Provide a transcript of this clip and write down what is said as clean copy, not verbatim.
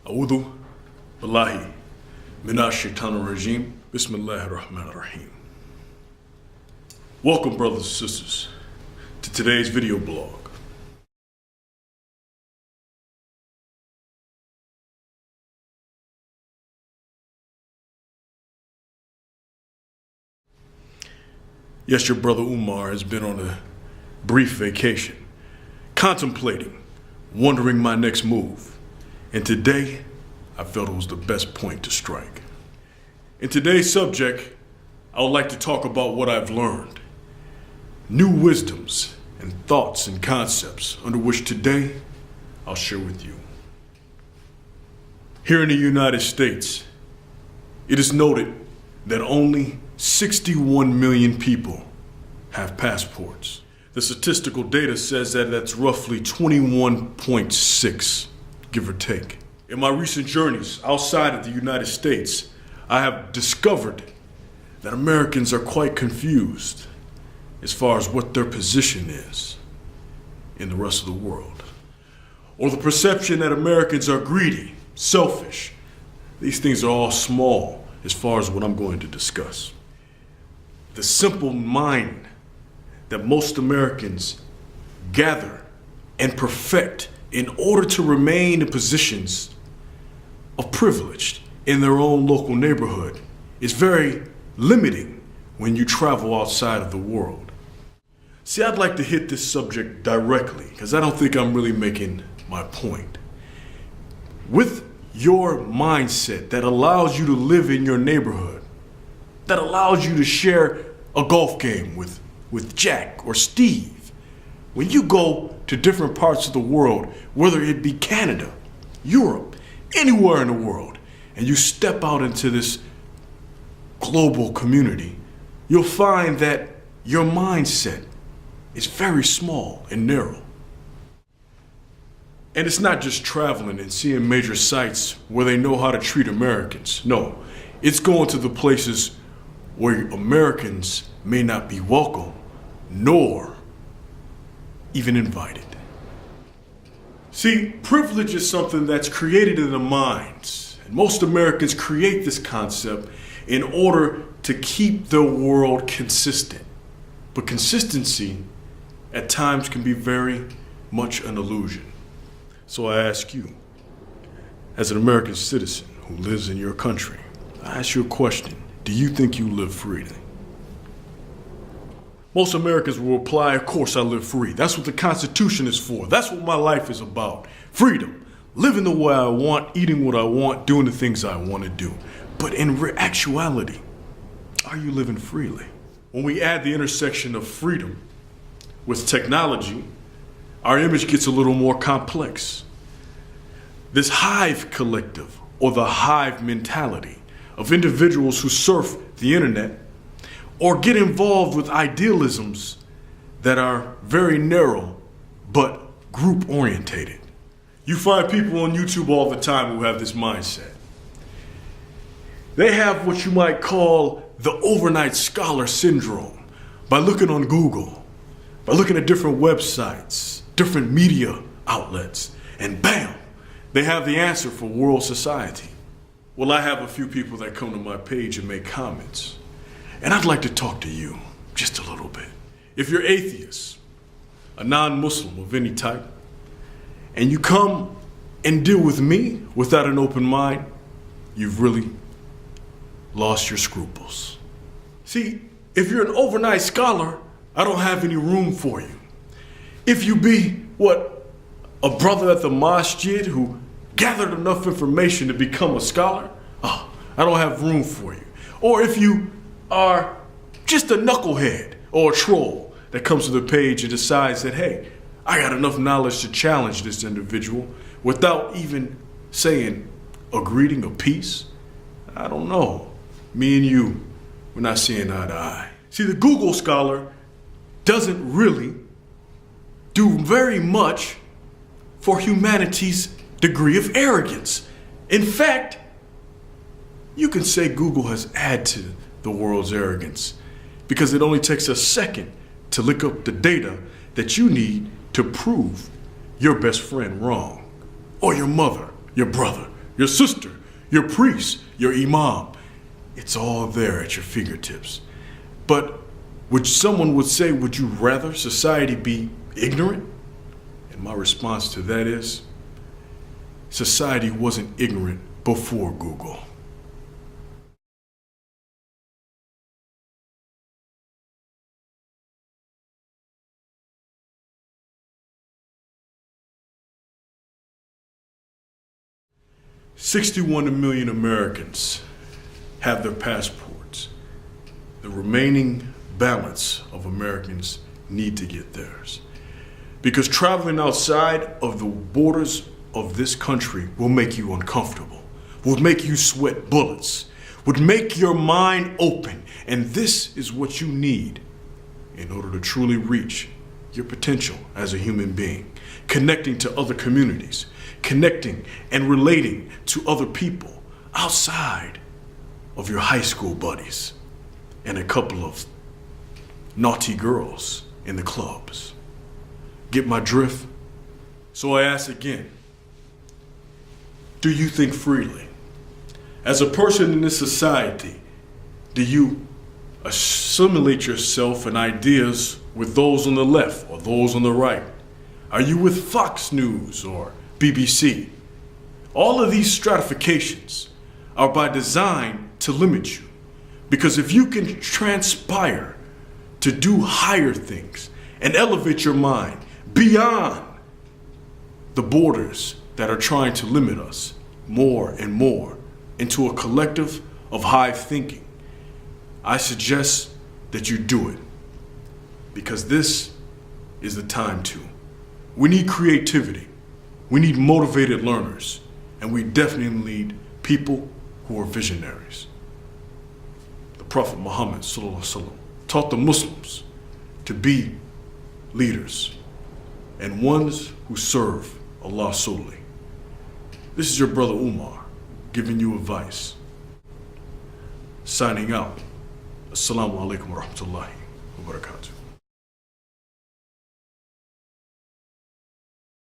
A'udhu billahi minash shaitanir rajim. Bismillahir rahmanir rahim. Welcome, brothers and sisters, to today's video blog. Yes, your brother Umar has been on a brief vacation, contemplating, wondering my next move. And today, I felt it was the best point to strike. In today's subject, I would like to talk about what I've learned, new wisdoms and thoughts and concepts under which today I'll share with you. Here in the United States, it is noted that only 61 million people have passports. The statistical data says that that's roughly 21.6, give or take. In my recent journeys outside of the United States, I have discovered that Americans are quite confused as far as what their position is in the rest of the world. Or the perception that Americans are greedy, selfish. These things are all small as far as what I'm going to discuss. The simple mind that most Americans gather and perfect in order to remain in positions of privilege in their own local neighborhood is very limiting when you travel outside of the world. See, I'd like to hit this subject directly because I don't think I'm really making my point. With your mindset that allows you to live in your neighborhood, that allows you to share a golf game with Jack or Steve, when you go to different parts of the world, whether it be Canada, Europe, anywhere in the world, and you step out into this global community, you'll find that your mindset is very small and narrow. And it's not just traveling and seeing major sites where they know how to treat Americans. No, it's going to the places where Americans may not be welcome, nor even invited. See, privilege is something that's created in the minds, and most Americans create this concept in order to keep the world consistent. But consistency at times can be very much an illusion. So I ask you, as an American citizen who lives in your country, I ask you a question. Do you think you live freely? Most Americans will reply, of course I live free. That's what the Constitution is for. That's what my life is about. Freedom. Living the way I want, eating what I want, doing the things I want to do. But in actuality, are you living freely? When we add the intersection of freedom with technology, our image gets a little more complex. This hive collective, or the hive mentality of individuals who surf the internet or get involved with idealisms that are very narrow but group orientated. You find people on YouTube all the time who have this mindset. They have what you might call the overnight scholar syndrome by looking on Google, by looking at different websites, different media outlets, and bam, they have the answer for world society. Well, I have a few people that come to my page and make comments, and I'd like to talk to you just a little bit. If you're atheist, a non-Muslim of any type, and you come and deal with me without an open mind, you've really lost your scruples. See, if you're an overnight scholar, I don't have any room for you. If you be, a brother at the masjid who gathered enough information to become a scholar, I don't have room for you. Or if you are just a knucklehead or a troll that comes to the page and decides that, hey, I got enough knowledge to challenge this individual without even saying a greeting, a peace, I don't know. Me and you, we're not seeing eye to eye. See, the Google scholar doesn't really do very much for humanity's degree of arrogance. In fact, you can say Google has added to the world's arrogance because it only takes a second to look up the data that you need to prove your best friend wrong, or your mother, your brother, your sister, your priest, your imam. It's all there at your fingertips. But someone would say, would you rather society be ignorant? And my response to that is, society wasn't ignorant before Google. $61 million Americans have their passports. The remaining balance of Americans need to get theirs. Because traveling outside of the borders of this country will make you uncomfortable, will make you sweat bullets, would make your mind open. And this is what you need in order to truly reach your potential as a human being. Connecting to other communities, connecting and relating to other people outside of your high school buddies and a couple of naughty girls in the clubs. Get my drift? So I ask again, do you think freely? As a person in this society, do you assimilate yourself and ideas with those on the left or those on the right? Are you with Fox News or BBC? All of these stratifications are by design to limit you. Because if you can transpire to do higher things and elevate your mind beyond the borders that are trying to limit us more and more into a collective of hive thinking, I suggest that you do it. Because this is the time to. We need creativity. We need motivated learners. And we definitely need people who are visionaries. The Prophet Muhammad ﷺ taught the Muslims to be leaders and ones who serve Allah solely. This is your brother Umar giving you advice. Signing out. Assalamu alaikum wa rahmatullahi wa barakatuh.